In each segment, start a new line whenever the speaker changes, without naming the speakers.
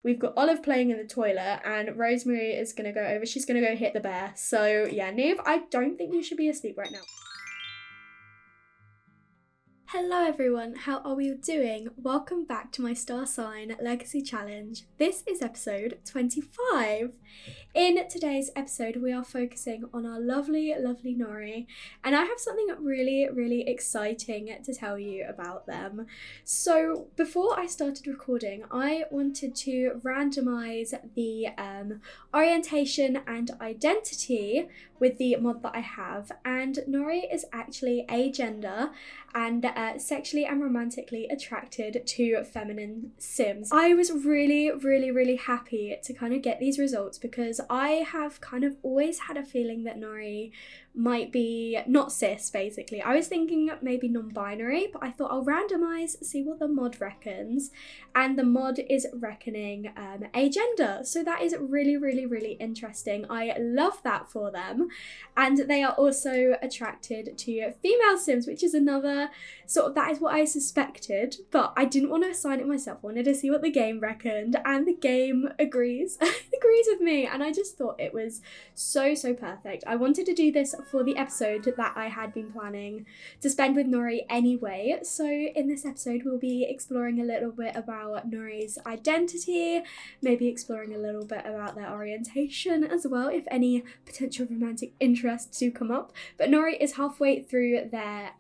We've got Olive playing in the toilet, and Rosemary is going to go over. She's going to go hit the bear. So yeah, Neve, I don't think you should be asleep right now. Hello everyone, how are we all doing? Welcome back to my Star Sign Legacy Challenge. This is episode 25. In today's episode, we are focusing on our lovely Nori, and I have something really exciting to tell you about them. So before I started recording, I wanted to randomize the orientation and identity with the mod that I have, and Nori is actually agender and sexually and romantically attracted to feminine sims. I was really happy to kind of get these results because I have kind of always had a feeling that Nori might be not cis, basically. I was thinking maybe non-binary, but I thought I'll randomize, see what the mod reckons, and the mod is reckoning agender, so that is really interesting. I love that for them. And they are also attracted to female sims, which is another sort of, that is what I suspected, but I didn't want to assign it myself. I wanted to see what the game reckoned, and the game agrees with me, and I just thought it was so perfect. I wanted to do this for the episode that I had been planning to spend with Nori anyway. So in this episode we'll be exploring a little bit about Nori's identity, maybe exploring a little bit about their orientation as well, if any potential romantic interests do come up. But Nori is halfway through their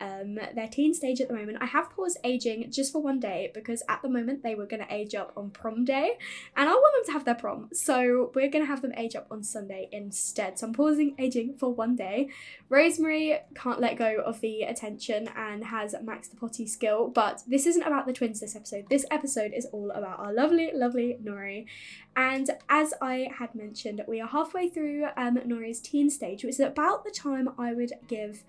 teen stage at the moment. I have paused aging just for one day because at the moment they were going to age up on prom day, and I want them to have their prom, so we're going to have them age up on Sunday instead. So I'm pausing aging for one day. Rosemary can't let go of the attention and has maxed the potty skill, but this isn't about the twins this episode. This episode is all about our lovely Nori. And as I had mentioned, we are halfway through Nori's teen stage, which is about the time I would give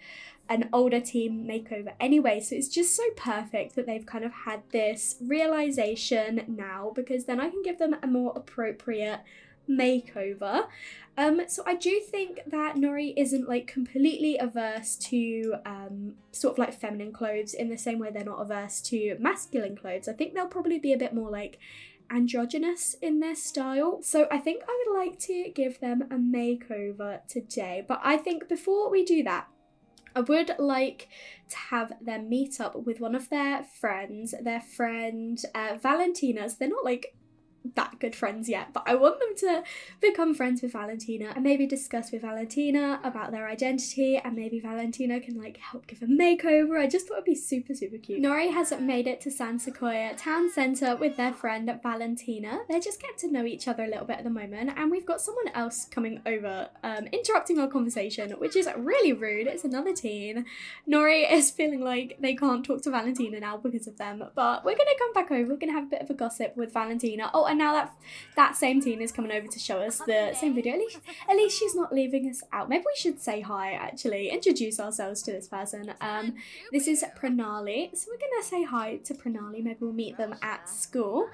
an older teen makeover anyway, so it's just so perfect that they've kind of had this realization now, because then I can give them a more appropriate makeover. So I do think that Nori isn't like completely averse to sort of like feminine clothes in the same way they're not averse to masculine clothes. I think they'll probably be a bit more like androgynous in their style. So I think I would like to give them a makeover today. But I think before we do that, I would like to have them meet up with one of their friends, Valentina. So they're not like that good friends yet, but I want them to become friends with Valentina and maybe discuss with Valentina about their identity, and maybe Valentina can like help give a makeover. I just thought it'd be super cute. Nori has made it to San Sequoia town centre with their friend Valentina. They're just getting to know each other a little bit at the moment, and we've got someone else coming over interrupting our conversation, which is really rude. It's another teen. Nori is feeling like they can't talk to Valentina now because of them, but we're gonna come back over. We're gonna have a bit of a gossip with Valentina. Oh, and now that same teen is coming over to show us the same video. At least she's not leaving us out. Maybe we should say hi, actually, introduce ourselves to this person. This is Pranali, so we're gonna say hi to Pranali. Maybe we'll meet them at school.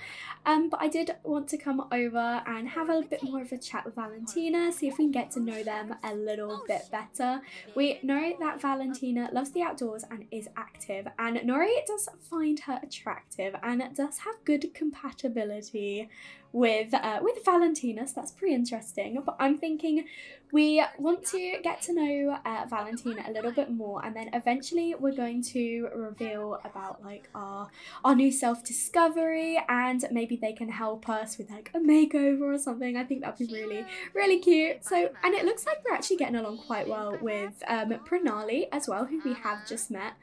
But I did want to come over and have a bit more of a chat with Valentina, see if we can get to know them a little bit better. We know that Valentina loves the outdoors and is active, and Nori does find her attractive and does have good compatibility with Valentina, so that's pretty interesting. But I'm thinking we want to get to know Valentina a little bit more, and then eventually we're going to reveal about like our new self-discovery, and maybe they can help us with like a makeover or something. I think that'd be really cute. So, and it looks like we're actually getting along quite well with Pranali as well, who we have just met.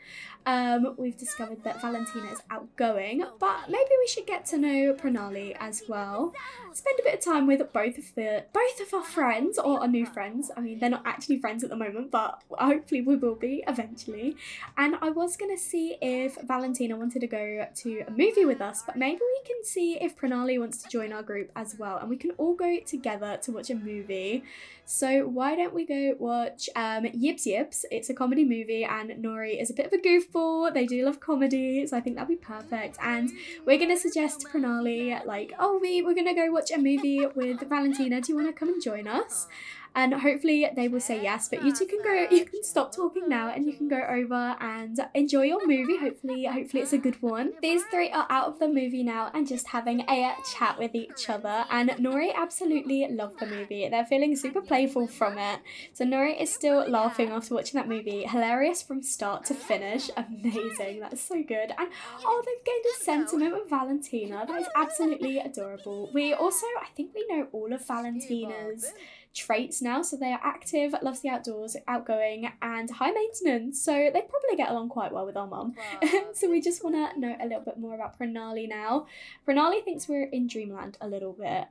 We've discovered that Valentina is outgoing, but maybe we should get to know Pranali as well. Spend a bit of time with both of our friends, or our new friends. I mean, they're not actually friends at the moment, but hopefully we will be eventually. And I was gonna see if Valentina wanted to go to a movie with us, but maybe we can see if Pranali wants to join our group as well, and we can all go together to watch a movie. So why don't we go watch Yips Yips? It's a comedy movie, and Nori is a bit of a goofball. They do love comedy, so I think that'd be perfect. And we're gonna suggest to Pranali like, oh, we're gonna go watch a movie with Valentina. Do you want to come and join us? and hopefully they will say yes. But you two can go, you can stop talking now and you can go over and enjoy your movie. Hopefully it's a good one. These three are out of the movie now and just having a chat with each other, and Nori absolutely loved the movie. They're feeling super playful from it. So Nori is still laughing after watching that movie. Hilarious from start to finish. Amazing. That's so good. And oh, they've gained a sentiment with Valentina. That is absolutely adorable. We also, I think we know all of Valentina's traits now. So they are active, loves the outdoors, outgoing, and high maintenance. So they probably get along quite well with our mum. So we just want to know a little bit more about Pranali now. Pranali thinks we're in dreamland a little bit,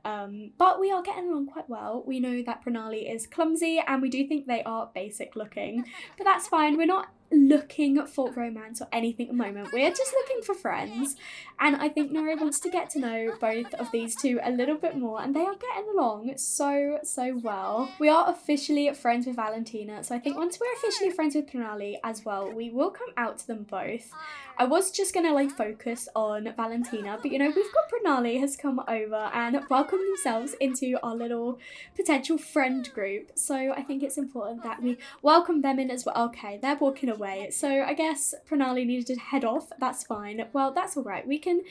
but we are getting along quite well. We know that Pranali is clumsy, and we do think they are basic looking, but that's fine. We're not looking for romance or anything at the moment. We're just looking for friends, and I think Nori wants to get to know both of these two a little bit more, and they are getting along so well. We are officially friends with Valentina, so I think once we're officially friends with Pranali as well, we will come out to them both. I was just gonna like focus on Valentina, but you know, we've got Pranali has come over and welcomed themselves into our little potential friend group, so I think it's important that we welcome them in as well. Okay, they're walking away, so I guess Pranali needed to head off. That's fine. Well, that's all right. We can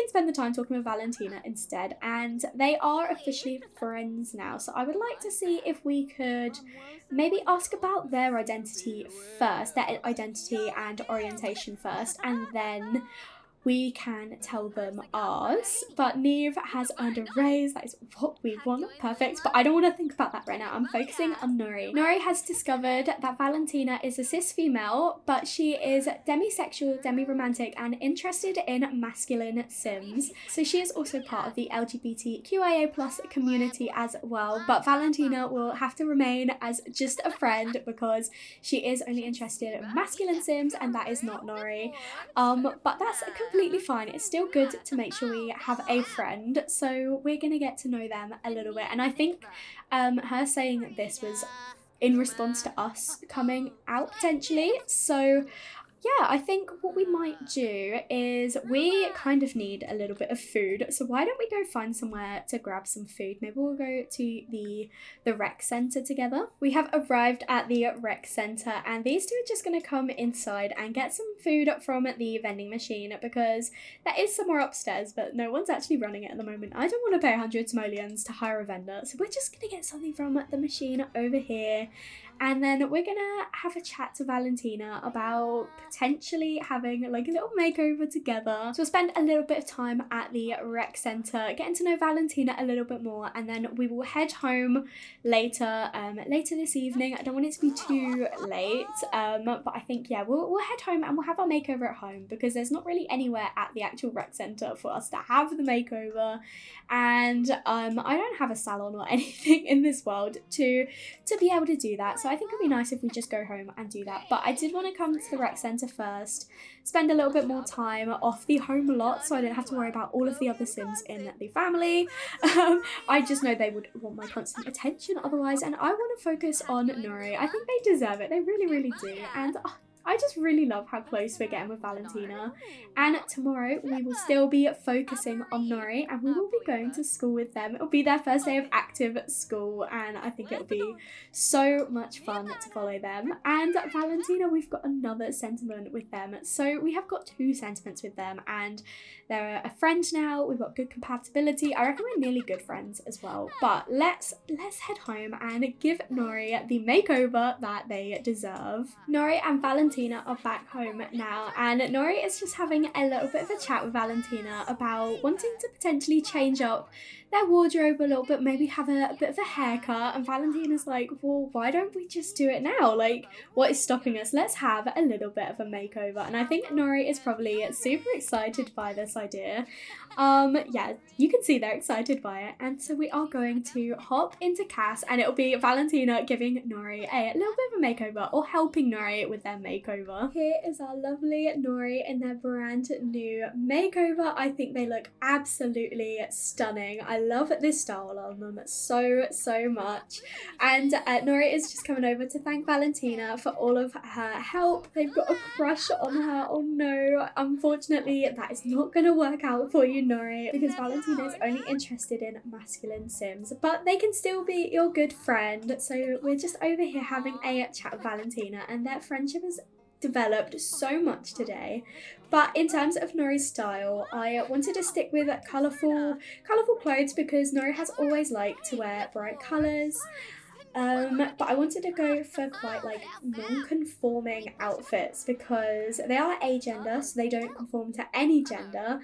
spend the time talking with Valentina instead, and they are officially friends now. So I would like to see if we could maybe ask about their identity first, their identity and orientation first, and then we can tell them ours. But Neve has earned a raise. That is what we want. Perfect. But I don't want to think about that right now. I'm focusing on Nori. Nori has discovered that Valentina is a cis female, but she is demisexual, demi-romantic, and interested in masculine sims. So she is also part of the LGBTQIA+ community as well. But Valentina will have to remain as just a friend because she is only interested in masculine sims, and that is not Nori. But that's a completely fine. It's still good to make sure we have a friend, so we're gonna get to know them a little bit. And I think her saying this was in response to us coming out potentially. So yeah, I think what we might do is we kind of need a little bit of food. So why don't we go find somewhere to grab some food? Maybe we'll go to the rec centre together. We have arrived at the rec centre, and these two are just going to come inside and get some food from the vending machine because there is somewhere upstairs, but no one's actually running it at the moment. I don't want to pay 100 simoleons to hire a vendor, so we're just going to get something from the machine over here. And then we're gonna have a chat to Valentina about potentially having like a little makeover together. So we'll spend a little bit of time at the rec centre, getting to know Valentina a little bit more, and then we will head home later this evening. I don't want it to be too late, but I think yeah, we'll head home and we'll have our makeover at home because there's not really anywhere at the actual rec centre for us to have the makeover, and I don't have a salon or anything in this world to be able to do that. So I think it'd be nice if we just go home and do that. But I did want to come to the rec centre first, spend a little bit more time off the home lot so I don't have to worry about all of the other Sims in the family. I just know they would want my constant attention otherwise, and I want to focus on Nori. I think they deserve it. They really do. And I just really love how close we're getting with Valentina. And tomorrow we will still be focusing on Nori, and we will be going to school with them. It'll be their first day of active school, and I think it'll be so much fun to follow them. And Valentina, we've got another sentiment with them. So we have got 2 sentiments with them, and they're a friend now. We've got good compatibility. I reckon we're nearly good friends as well. But let's head home and give Nori the makeover that they deserve. Nori and Valentina are back home now, and Nori is just having a little bit of a chat with Valentina about wanting to potentially change up their wardrobe a little bit, maybe have a bit of a haircut, and Valentina's like, well, why don't we just do it now? Like, what is stopping us? Let's have a little bit of a makeover. And I think Nori is probably super excited by this idea. Yeah, you can see they're excited by it, and so we are going to hop into Cass, and it'll be Valentina giving Nori a little bit of a makeover, or helping Nori with their makeover. Here is our lovely Nori in their brand new makeover. I think they look absolutely stunning. I love this style on them so much. And Nori is just coming over to thank Valentina for all of her help. They've got a crush on her. Oh no, unfortunately that is not going to work out for you, Nori, because Valentina is only interested in masculine sims, but they can still be your good friend. So we're just over here having a chat with Valentina, and their friendship has developed so much today. But in terms of Nori's style, I wanted to stick with colourful clothes because Nori has always liked to wear bright colours. But I wanted to go for quite like non-conforming outfits because they are agender, so they don't conform to any gender.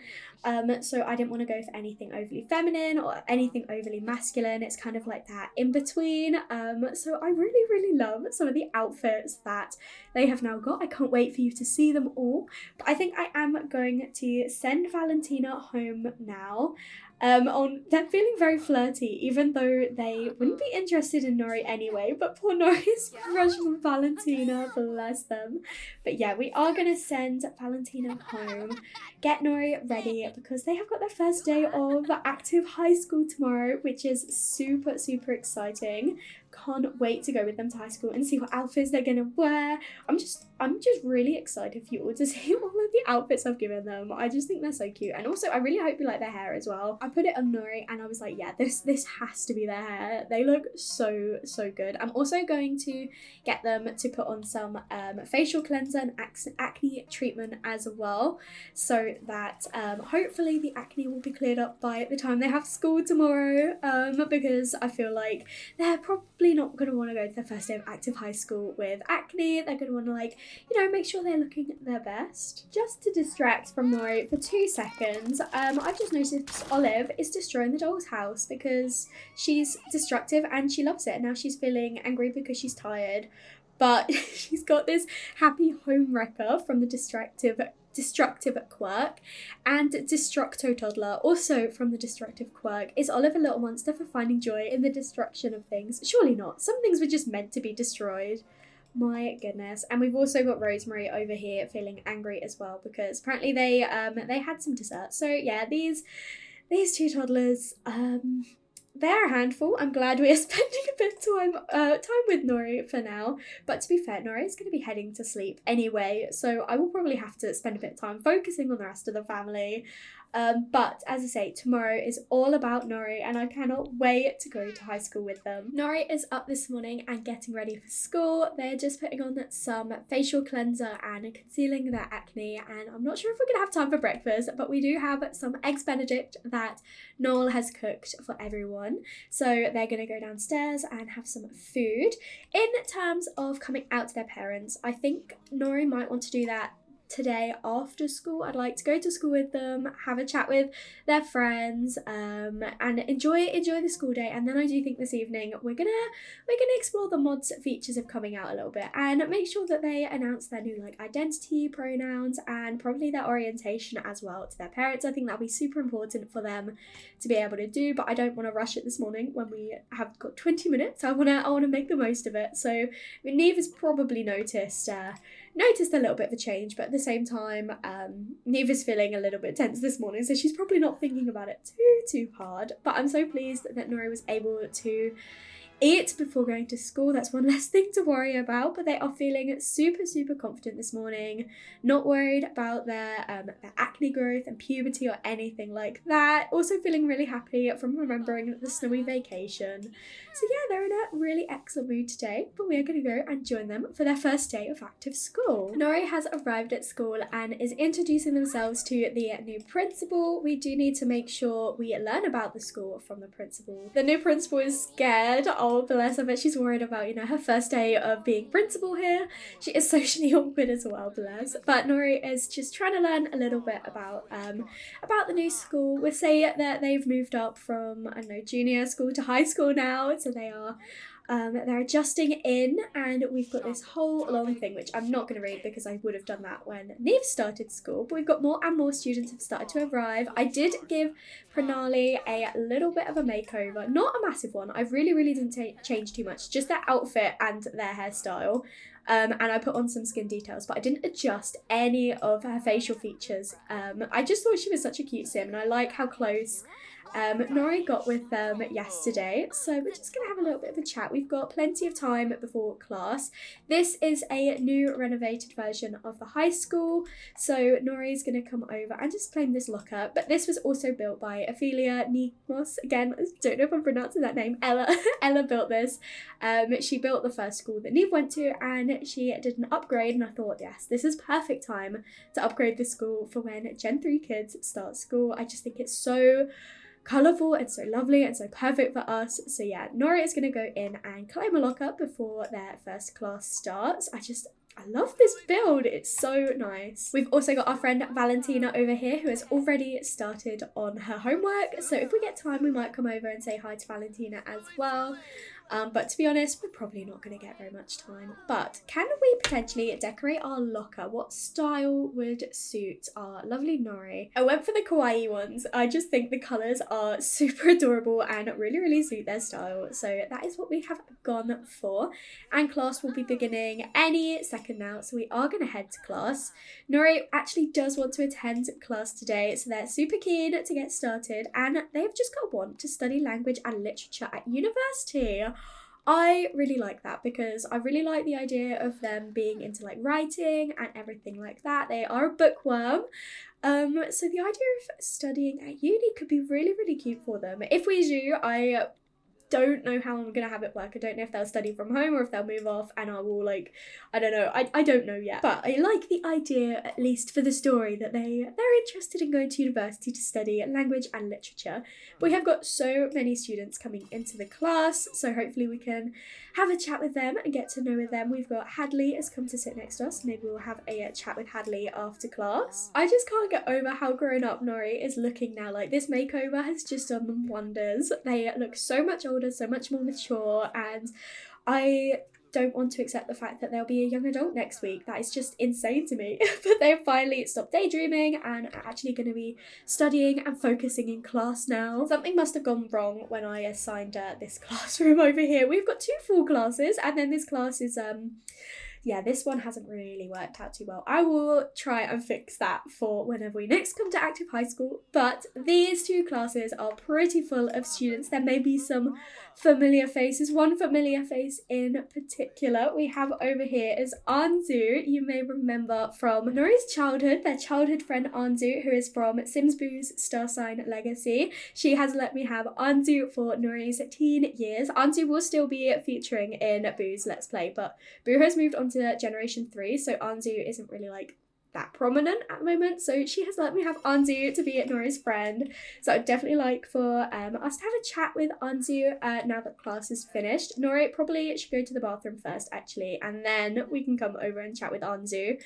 So I didn't want to go for anything overly feminine or anything overly masculine. It's kind of like that in between. So I really love some of the outfits that they have now got. I can't wait for you to see them all. But I think I am going to send Valentina home now. They're feeling very flirty, even though they wouldn't be interested in Nori anyway, but poor Nori's crush on Valentina, bless them. But yeah, we are going to send Valentina home, get Nori ready, because they have got their first day of active high school tomorrow, which is super exciting. Can't wait to go with them to high school and see what outfits they're gonna wear. I'm just really excited for you all to see all of the outfits I've given them. I just think they're so cute, and also I really hope you like their hair as well. I put it on Nori and I was like, yeah, this has to be their hair. They look so good. I'm also going to get them to put on some facial cleanser and acne treatment as well, so that hopefully the acne will be cleared up by the time they have school tomorrow, because I feel like they're probably not going to want to go to their first day of active high school with acne. They're going to want to, like, you know, make sure they're looking their best. Just to distract from Nori for 2 seconds, I've just noticed Olive is destroying the doll's house because she's destructive and she loves it. Now she's feeling angry because she's tired, but she's got this happy home wrecker from the destructive quirk, and Destructo Toddler, also from the destructive quirk. Is Olive a little monster for finding joy in the destruction of things? Surely not. Some things were just meant to be destroyed. My goodness. And we've also got Rosemary over here feeling angry as well because apparently they had some dessert. So yeah, these 2 toddlers, they're a handful. I'm glad we are spending a bit of time with Nori for now. But to be fair, Nori is going to be heading to sleep anyway, so I will probably have to spend a bit of time focusing on the rest of the family. But as I say, tomorrow is all about Nori and I cannot wait to go to high school with them. Nori is up this morning and getting ready for school. They're just putting on some facial cleanser and concealing their acne, and I'm not sure if we're going to have time for breakfast, but we do have some eggs Benedict that Noel has cooked for everyone. So they're going to go downstairs and have some food. In terms of coming out to their parents, I think Nori might want to do that today after school. I'd like to go to school with them, have a chat with their friends, and enjoy the school day. And then I do think this evening we're gonna explore the mods features of coming out a little bit and make sure that they announce their new like identity, pronouns, and probably their orientation as well to their parents. I think that'll be super important for them to be able to do, but I don't want to rush it this morning when we have got 20 minutes. I wanna make the most of it. So I mean, Neve has probably noticed a little bit of a change, but at the same time, Neve is feeling a little bit tense this morning, so she's probably not thinking about it too hard. But I'm so pleased that Nori was able to eat before going to school. That's one less thing to worry about, but they are feeling super confident this morning, not worried about their acne growth and puberty or anything like that. Also feeling really happy from remembering the snowy vacation. So yeah, they're in a really excellent mood today, but we are going to go and join them for their first day of active school. Nori has arrived at school and is introducing themselves to the new principal. We do need to make sure we learn about the school from the principal. The new principal is scared. Oh, bless her, but she's worried about, you know, her first day of being principal here. She is socially awkward as well, bless. But Nori is just trying to learn a little bit about the new school. We'll say that they've moved up from, I don't know, junior school to high school now, so they are they're adjusting in, and we've got this whole long thing which I'm not going to read because I would have done that when Neve started school, but we've got more and more students have started to arrive. I did give Pranali a little bit of a makeover, not a massive one. I really didn't change too much, just their outfit and their hairstyle. And I put on some skin details, but I didn't adjust any of her facial features. I just thought she was such a cute sim, and I like how close Nori got with them yesterday, so we're just going to have a little bit of a chat. We've got plenty of time before class. This is a new renovated version of the high school, so Nori's going to come over and just claim this locker. But this was also built by Ophelia Nikmos. Again, I don't know if I'm pronouncing that name. Ella built this. She built the first school that Neve went to, and she did an upgrade, and I thought, yes, this is perfect time to upgrade the school for when Gen 3 kids start school. I just think it's so colourful and so lovely and so perfect for us. So yeah, Nori is going to go in and claim a locker before their first class starts. I love this build, it's so nice. We've also got our friend Valentina over here who has already started on her homework, so if we get time we might come over and say hi to Valentina as well. But to be honest, we're probably not going to get very much time. But can we potentially decorate our locker? What style would suit our lovely Nori? I went for the kawaii ones. I just think the colours are super adorable and really suit their style. So that is what we have gone for. And class will be beginning any second now. So we are going to head to class. Nori actually does want to attend class today. So they're super keen to get started. And they've just got a want to study language and literature at university. I really like that because I really like the idea of them being into like writing and everything like that. They are a bookworm. So the idea of studying at uni could be really cute for them. If we do, I don't know how I'm gonna have it work. I don't know if they'll study from home or if they'll move off and I will I don't know. I don't know yet. But I like the idea, at least for the story, that they're interested in going to university to study language and literature. But we have got so many students coming into the class, so hopefully we can have a chat with them and get to know them. We've got Hadley has come to sit next to us. Maybe we'll have a chat with Hadley after class. I just can't get over how grown up Nori is looking now. Like, this makeover has just done them wonders. They look so much older, so much more mature, and I don't want to accept the fact that they'll be a young adult next week. That is just insane to me. But they've finally stopped daydreaming and are actually going to be studying and focusing in class now. Something must have gone wrong when I assigned this classroom over here. We've got 2 full classes, and then this class is yeah, this one hasn't really worked out too well. I will try and fix that for whenever we next come to Active High School. But these 2 classes are pretty full of students. There may be some familiar faces. One familiar face in particular we have over here is Anzu. You may remember from Nori's childhood, their childhood friend Anzu, who is from Sims Boo's Star Sign Legacy. She has let me have Anzu for Nori's teen years. Anzu will still be featuring in Boo's Let's Play, but Boo has moved on to Generation 3, so Anzu isn't really that prominent at the moment, so she has let me have Anzu to be Nori's friend. So I'd definitely like for us to have a chat with Anzu now that class is finished. Nori probably should go to the bathroom first actually, and then we can come over and chat with Anzu.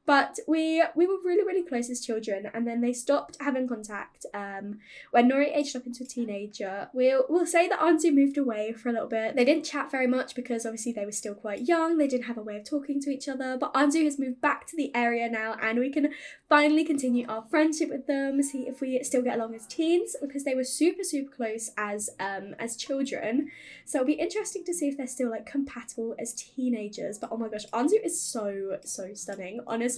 But we were really close as children, and then they stopped having contact when Nori aged up into a teenager. We'll say that Anzu moved away for a little bit. They didn't chat very much because obviously they were still quite young. They didn't have a way of talking to each other. But Anzu has moved back to the area now, and we can finally continue our friendship with them, see if we still get along as teens, because they were super close as children. So it'll be interesting to see if they're still compatible as teenagers. But oh my gosh, Anzu is so stunning, honestly.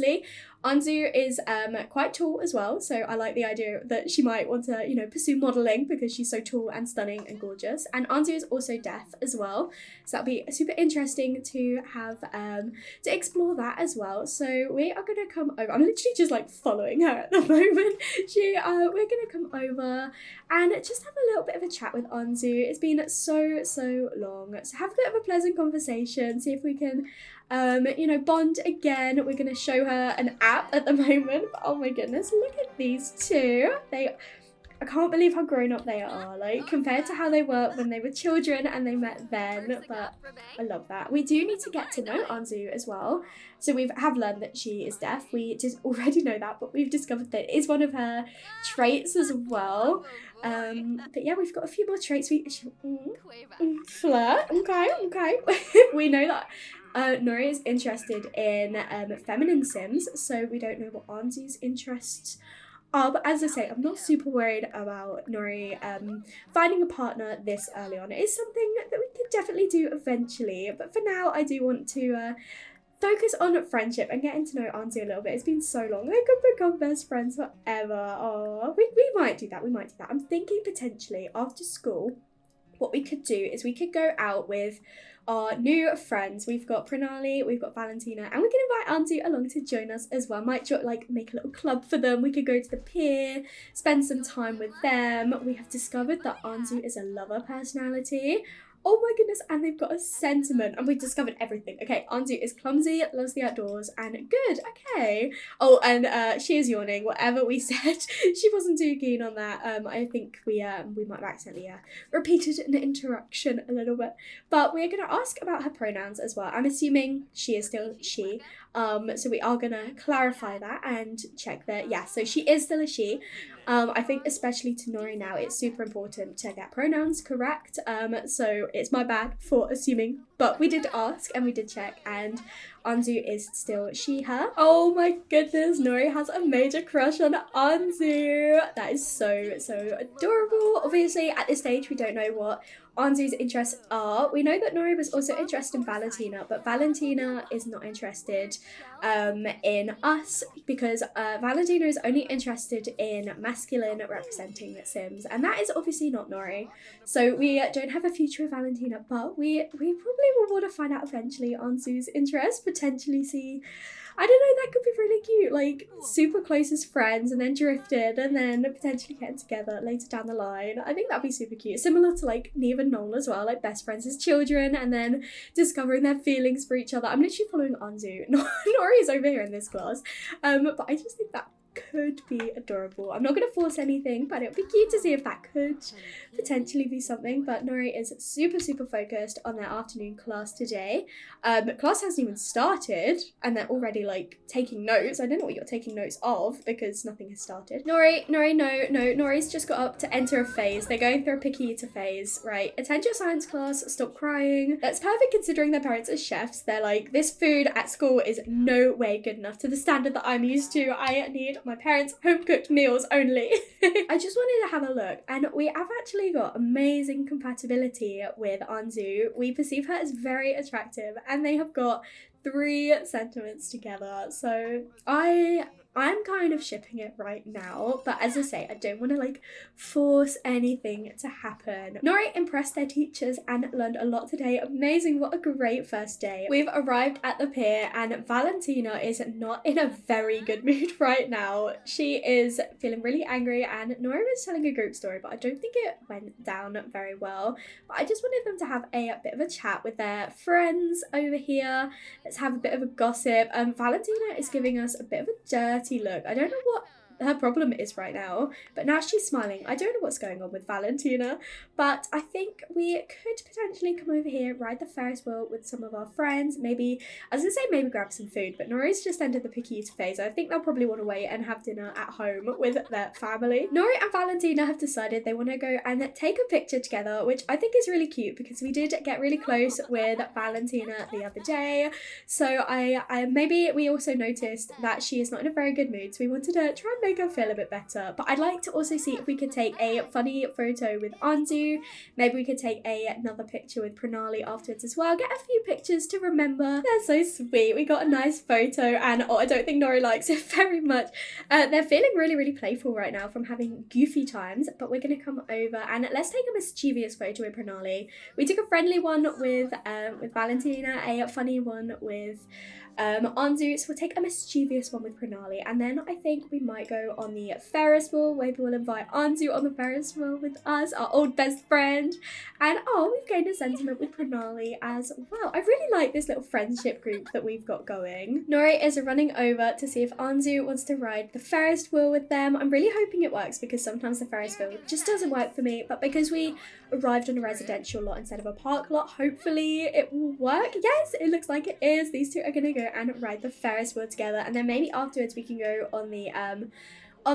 Anzu is quite tall as well, so I like the idea that she might want to, pursue modelling because she's so tall and stunning and gorgeous. And Anzu is also deaf as well, so that'll be super interesting to have to explore that as well. So we are going to come over. I'm literally just following her at the moment. We're going to come over and just have a little bit of a chat with Anzu. It's been so long, so have a bit of a pleasant conversation, see if we can bond again. We're going to show her an app at the moment, but oh my goodness, look at these 2. I can't believe how grown up they are, compared to how they were when they were children and they met then, but I love that. We do need to get to know Anzu as well. So we have learned that she is deaf. We just already know that, but we've discovered that it is one of her traits as well. But yeah, we've got a few more traits. Flirt, okay. We know that Nori is interested in feminine sims, so we don't know what Anzu's interests are. But as I say, I'm not super worried about Nori finding a partner this early on. It is something that we could definitely do eventually, but for now I do want to focus on friendship and getting to know Anzu a little bit. It's been so long. They could become best friends forever. Oh, we might do that. I'm thinking potentially after school, what we could do is we could go out with our new friends. We've got Pranali, we've got Valentina, and we can invite Anzu along to join us as well. Might make a little club for them. We could go to the pier, spend some time with them. We have discovered that Anzu is a lover personality. Oh my goodness, and they've got a sentiment, and we've discovered everything. Okay, Anzu is clumsy, loves the outdoors, and good, okay. Oh, and she is yawning. Whatever we said, she wasn't too keen on that. I think we might have accidentally repeated an interaction a little bit. But we're going to ask about her pronouns as well. I'm assuming she is still she. So we are going to clarify that and check that, yeah, so she is still a she. I think especially to Nori now, it's super important to get pronouns correct. So it's my bad for assuming, but we did ask and we did check, and Anzu is still she, her. Oh my goodness, Nori has a major crush on Anzu. That is so adorable. Obviously, at this stage, we don't know what Anzu's interests are. We know that Nori was also interested in Valentina, but Valentina is not interested in us because Valentina is only interested in masculine representing Sims, and that is obviously not Nori. So we don't have a future with Valentina, but we probably will want to find out eventually Anzu's interest, potentially see, I don't know, that could be really cute, like super close as friends and then drifted and then potentially getting together later down the line. I think that'd be super cute. Similar to like Neve and Noel as well, like best friends as children and then discovering their feelings for each other. I'm literally following Anzu. Nori is over here in this class. But I just think that could be adorable. I'm not going to force anything, but it would be cute to see if that could potentially be something. But Nori is super focused on their afternoon class today. Class hasn't even started and they're already like taking notes. I don't know what you're taking notes of because nothing has started. Nori, no. Nori's just got up to enter a phase. They're going through a picky eater phase, right? Attend your science class, stop crying. That's perfect considering their parents are chefs. They're like, this food at school is no way good enough to the standard that I'm used to. I need my parents' home-cooked meals only. I just wanted to have a look, and we have actually got amazing compatibility with Anzu. We perceive her as very attractive, and they have got 3 sentiments together. So I'm kind of shipping it right now, but as I say, I don't want to like force anything to happen. Nori impressed their teachers and learned a lot today. Amazing, what a great first day. We've arrived at the pier and Valentina is not in a very good mood right now. She is feeling really angry and Nori was telling a group story, but I don't think it went down very well. But I just wanted them to have a bit of a chat with their friends over here. Let's have a bit of a gossip. Valentina is giving us a bit of a dirty look. I don't know what her problem is right now, but now she's smiling. I don't know what's going on with Valentina, but I think we could potentially come over here, ride the Ferris wheel with some of our friends. Maybe, I was gonna say maybe grab some food, but Nori's just entered the picky eater phase. I think they'll probably want to wait and have dinner at home with their family. Nori and Valentina have decided they want to go and take a picture together, which I think is really cute because we did get really close with Valentina the other day. So I maybe we also noticed that she is not in a very good mood, so we wanted to try and make her feel a bit better. But I'd like to also see if we could take a funny photo with Anzu. Maybe we could take another picture with Pranali afterwards as well. Get a few pictures to remember. They're so sweet. We got a nice photo and I don't think Nori likes it very much. They're feeling really playful right now from having goofy times, but we're going to come over and let's take a mischievous photo with Pranali. We took a friendly one with Valentina, a funny one with Anzu, so we'll take a mischievous one with Pranali, and then I think we might go on the Ferris wheel. Maybe we'll invite Anzu on the Ferris wheel with us, our old best friend, and we've gained a sentiment with Pranali as well. I really like this little friendship group that we've got going. Nori is running over to see if Anzu wants to ride the Ferris wheel with them. I'm really hoping it works because sometimes the Ferris wheel just doesn't work for me, but because we arrived on a residential lot instead of a park lot, hopefully it will work. Yes, it looks like it is. These two are gonna go and ride the Ferris wheel together, and then maybe afterwards we can go on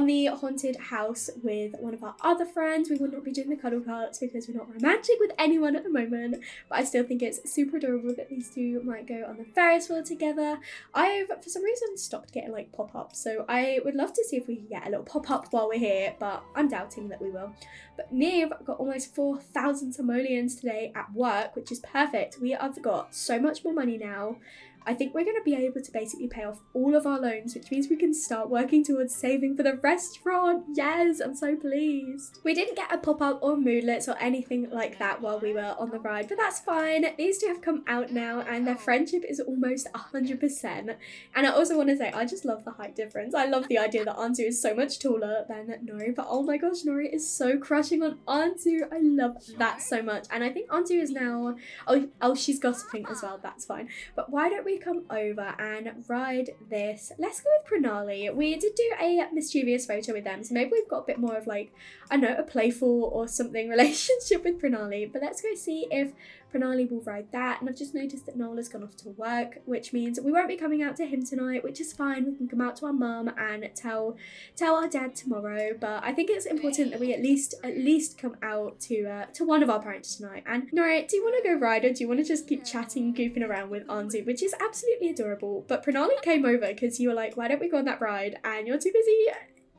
the haunted house with one of our other friends. We will not be doing the cuddle carts because we're not romantic with anyone at the moment, but I still think it's super adorable that these two might go on the Ferris wheel together. I've for some reason stopped getting like pop-ups, so I would love to see if we can get a little pop-up while we're here, but I'm doubting that we will. But Neve got almost 4,000 simoleons today at work, which is perfect. We have got so much more money now. I think we're going to be able to basically pay off all of our loans, which means we can start working towards saving for the restaurant. Yes, I'm so pleased. We didn't get a pop-up or moodlets or anything like that while we were on the ride, but that's fine. These two have come out now and their friendship is almost 100%. And I also want to say, I just love the height difference. I love the idea that Anzu is so much taller than Nori, but oh my gosh, Nori is so crushing on Anzu. I love that so much. And I think Anzu is now, oh, she's gossiping as well, that's fine. But why don't we come over and ride this? Let's go with Pranali. We did do a mischievous photo with them, so maybe we've got a bit more of like, I don't know, a playful or something relationship with Pranali. But let's go see if Pranali will ride that. And I've just noticed that Noel has gone off to work, which means we won't be coming out to him tonight, which is fine. We can come out to our mum and tell our dad tomorrow. But I think it's important that we at least come out to one of our parents tonight. And Nori, do you want to go ride, or do you want to just keep chatting, goofing around with Anzu, which is absolutely adorable? But Pranali came over because you were like, why don't we go on that ride? And you're too busy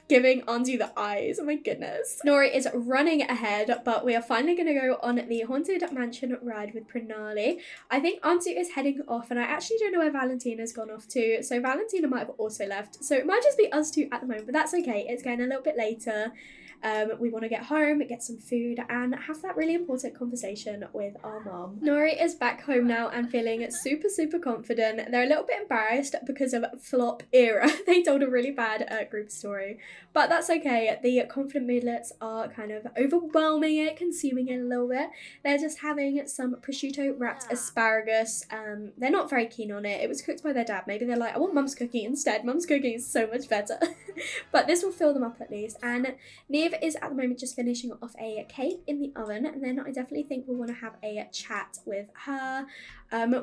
giving Anzu the eyes. Oh my goodness. Nori is running ahead, but we are finally going to go on the Haunted Mansion ride with Pranali. I think Anzu is heading off, and I actually don't know where Valentina's gone off to. So Valentina might have also left. So it might just be us two at the moment, but that's okay. It's getting a little bit later. We want to get home, get some food, and have that really important conversation with our mom. Nori is back home now and feeling super, super confident. They're a little bit embarrassed because of flop era. They told a really bad group story, but that's okay. The confident moodlets are kind of overwhelming it, consuming it a little bit. They're just having some prosciutto wrapped asparagus. They're not very keen on it. It was cooked by their dad. Maybe they're like, I want mum's cooking instead. Mum's cooking is so much better. But this will fill them up at least. And Neve is at the moment just finishing off a cake in the oven, and then I definitely think we'll want to have a chat with her.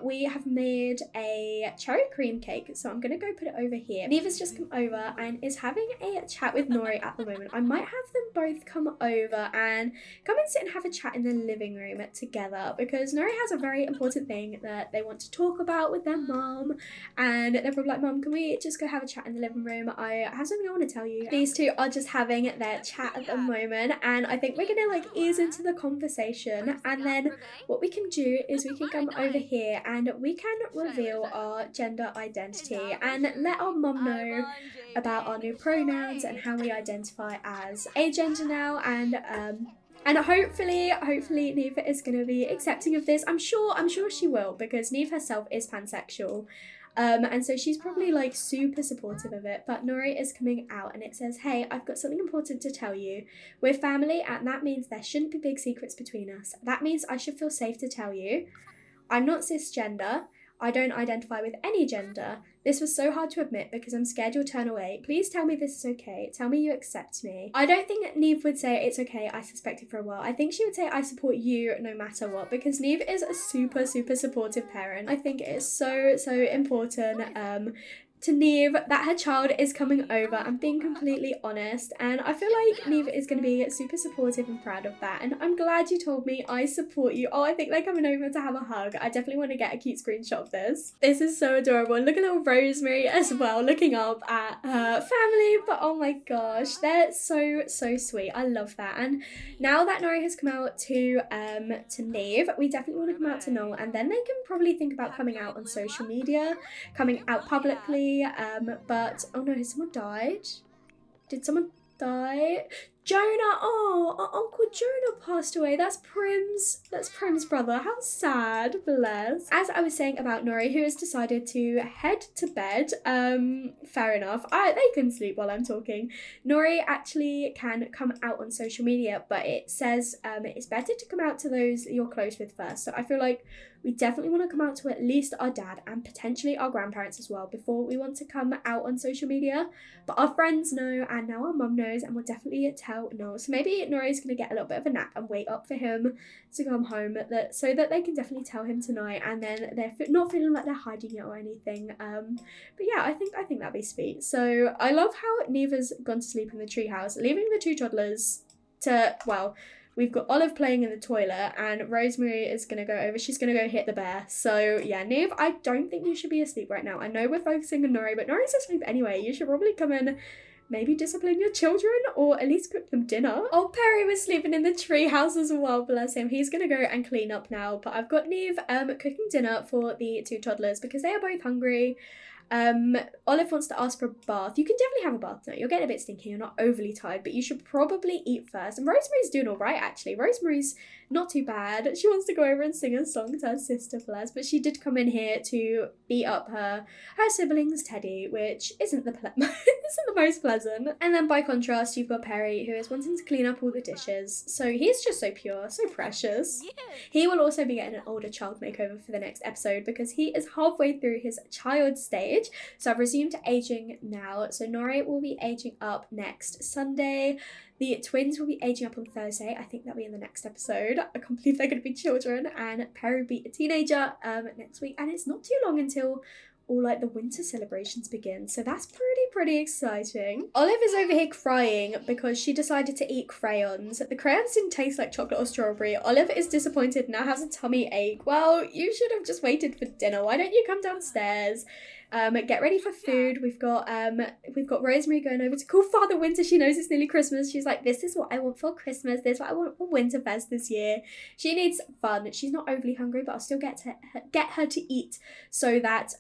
We have made a cherry cream cake, so I'm going to go put it over here. Neve has just come over and is having a chat with Nori at the moment. I might have them both come over and come and sit and have a chat in the living room together, because Nori has a very important thing that they want to talk about with their mum, and they're probably like, Mum, can we just go have a chat in the living room? I have something I want to tell you. These two are just having their chat at the moment, and I think we're going to like ease into the conversation, and then what we can do is we can come over here and we can reveal our gender identity and let our mum know about our new pronouns and how we identify as a gender now, and hopefully Neve is going to be accepting of this. I'm sure she will, because Neve herself is pansexual. And so she's probably like super supportive of it. But Nori is coming out and it says, hey, I've got something important to tell you. We're family, and that means there shouldn't be big secrets between us. That means I should feel safe to tell you. I'm not cisgender. I don't identify with any gender. This was so hard to admit because I'm scared you'll turn away. Please tell me this is okay. Tell me you accept me. I don't think Neve would say it's okay, I suspected for a while. I think she would say I support you no matter what, because Neve is a super, super supportive parent. I think it is so, so important to Neve that her child is coming over and being completely honest, and I feel like Neve is going to be super supportive and proud of that, and I'm glad you told me. I support you. Oh, I think they're coming over to have a hug. I definitely want to get a cute screenshot of this. This is so adorable, and look at little Rosemary as well looking up at her family. But oh my gosh, they're so, so sweet. I love that. And now that Nori has come out to Neve, we definitely want to come out to Noel, and then they can probably think about coming out on social media, coming out publicly. But oh no, has someone died? Did someone die? Jonah! Oh, our Uncle Jonah passed away. That's Prim's brother. How sad. Bless. As I was saying about Nori, who has decided to head to bed, fair enough. They can sleep while I'm talking. Nori actually can come out on social media, but it says it's better to come out to those you're close with first. So I feel like we definitely want to come out to at least our dad and potentially our grandparents as well before we want to come out on social media. But our friends know, and now our mum knows, and we'll definitely tell Noel. So maybe Nori's going to get a little bit of a nap and wait up for him to come home, so that they can definitely tell him tonight, and then they're not feeling like they're hiding it or anything. But yeah, I think that'd be sweet. So I love how Neva's gone to sleep in the treehouse, leaving the two toddlers to, well, we've got Olive playing in the toilet, and Rosemary is going to go over. She's going to go hit the bear. So yeah, Neve, I don't think you should be asleep right now. I know we're focusing on Nori, but Nori's asleep anyway. You should probably come and maybe discipline your children or at least cook them dinner. Oh, Perry was sleeping in the tree house as well, bless him. He's gonna go and clean up now, but I've got Neve cooking dinner for the 2 toddlers because they are both hungry. Olive wants to ask for a bath. You can definitely have a bath now. You're getting a bit stinky, you're not overly tired, but you should probably eat first. And Rosemary's doing all right, actually. Rosemary's not too bad. She wants to go over and sing a song to her sister, bless, but she did come in here to beat up her sibling's Teddy, which isn't the most pleasant. And then by contrast, you've got Perry, who is wanting to clean up all the dishes. So he's just so pure, so precious. He will also be getting an older child makeover for the next episode because he is halfway through his child stage. So I've resumed aging now. So Nori will be aging up next Sunday. The twins will be aging up on Thursday. I think that'll be in the next episode. I can't believe they're going to be children. And Perry will be a teenager next week. And it's not too long until all like the winter celebrations begin. So that's pretty exciting. Olive is over here crying because she decided to eat crayons. The crayons didn't taste like chocolate or strawberry. Olive is disappointed, now has a tummy ache. Well, you should have just waited for dinner. Why don't you come downstairs? Get ready for food. We've got Rosemary going over to call Father Winter. She knows it's nearly Christmas. She's like, this is what I want for Christmas. This is what I want for Winterfest this year. She needs fun. She's not overly hungry, but I'll still get her to eat so that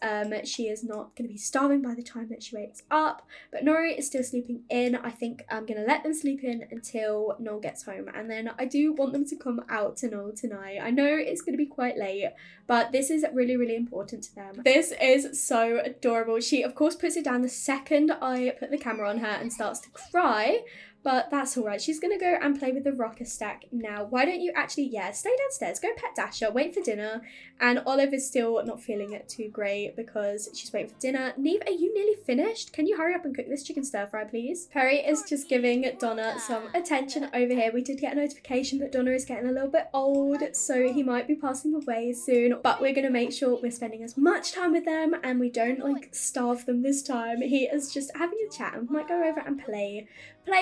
she is not going to be starving by the time that she wakes up. But Nori is still sleeping in. I think I'm going to let them sleep in until Noel gets home. And then I do want them to come out to Noel tonight. I know it's going to be quite late, but this is really important to them. This is so adorable. She of course puts it down the second I put the camera on her and starts to cry, but that's all right. She's gonna go and play with the rocker stack now. Why don't you actually, stay downstairs, go pet Dasher, wait for dinner. And Olive is still not feeling it too great because she's waiting for dinner. Neve, are you nearly finished? Can you hurry up and cook this chicken stir fry, please? Perry is just giving Donna some attention over here. We did get a notification that Donna is getting a little bit old, so he might be passing away soon, but we're gonna make sure we're spending as much time with them and we don't like starve them this time. He is just having a chat and might go over and play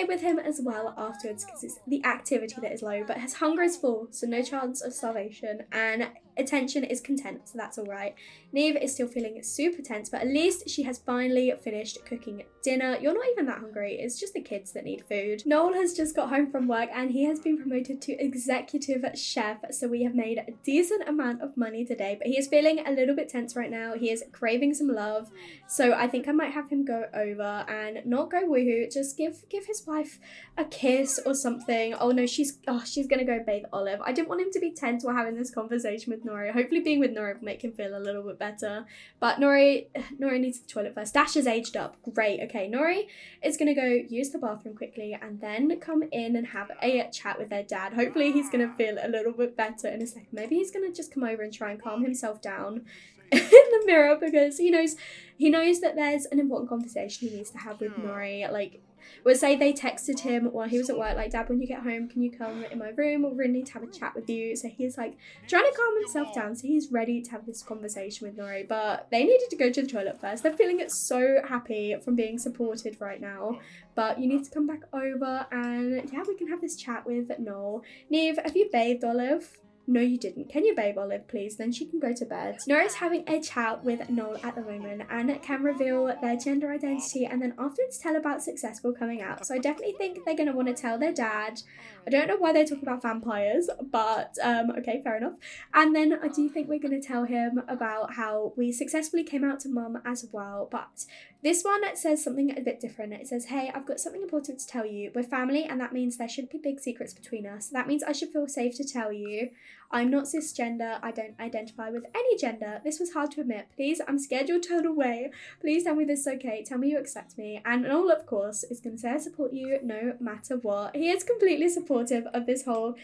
with him as well afterwards because it's the activity that is low, but his hunger is full, so no chance of starvation, and attention is content, so that's all right. Neve is still feeling super tense, but at least she has finally finished cooking dinner. You're not even that hungry, it's just the kids that need food. Noel has just got home from work and he has been promoted to executive chef, so we have made a decent amount of money today, but he is feeling a little bit tense right now. He is craving some love, so I think I might have him go over and not go woohoo, just give his wife a kiss or something. Oh no, she's gonna go bathe Olive. I didn't want him to be tense while having this conversation with Nori. Hopefully being with Nori will make him feel a little bit better. But Nori needs the toilet first. Dash has aged up. Great. Okay, Nori is gonna go use the bathroom quickly and then come in and have a chat with their dad. Hopefully he's gonna feel a little bit better in a second. Maybe he's gonna just come over and try and calm himself down in the mirror because he knows that there's an important conversation he needs to have with Nori. Like, we'll say they texted him while he was at work, like, Dad, when you get home, can you come in my room? We really need to have a chat with you. So he's like trying to calm himself down, so he's ready to have this conversation with Nori, but they needed to go to the toilet first. They're feeling so happy from being supported right now, but you need to come back over and we can have this chat with Noel. Neve, have you bathed Olive? No, you didn't. Can you bathe Olive, please? Then she can go to bed. Nora's having a chat with Noel at the moment and can reveal their gender identity and then afterwards tell about Successful coming out. So I definitely think they're going to want to tell their dad. I don't know why they talk about vampires, but okay, fair enough. And then I do think we're going to tell him about how we successfully came out to Mum as well, but this one says something a bit different. It says, hey, I've got something important to tell you. We're family and that means there shouldn't be big secrets between us. That means I should feel safe to tell you. I'm not cisgender. I don't identify with any gender. This was hard to admit. Please, I'm scared you'll turn away. Please tell me this is okay. Tell me you accept me. And Noel, of course, is going to say I support you no matter what. He is completely supportive of the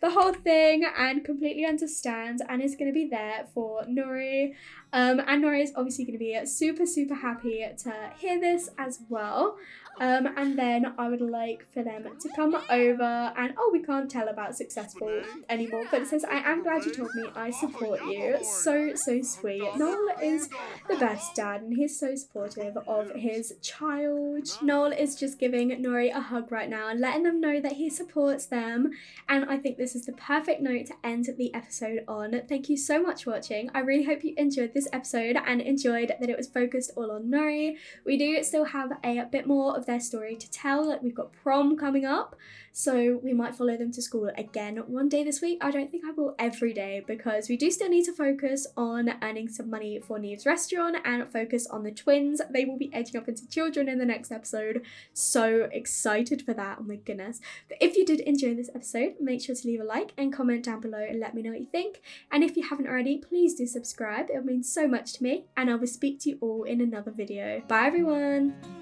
whole thing and completely understands and is going to be there for Nori. And Nori is obviously going to be super happy to hear this as well. And then I would like for them to come over and, we can't tell about Successful anymore, but it says, I am glad you told me. I support you. So sweet. Noel is the best dad and he's so supportive of his child. Noel is just giving Nori a hug right now and letting them know that he supports them, and I think this is the perfect note to end the episode on. Thank you so much for watching. I really hope you enjoyed this episode and enjoyed that it was focused all on Nori. We do still have a bit more of their story to tell. Like, we've got prom coming up, so we might follow them to school again one day this week. I don't think I will every day because we do still need to focus on earning some money for Neve's restaurant and focus on the twins. They will be edging up into children in the next episode. So excited for that. Oh my goodness. But if you did enjoy this episode, make sure to leave a like and comment down below and let me know what you think. And if you haven't already, please do subscribe. It means so much to me, and I will speak to you all in another video. Bye everyone.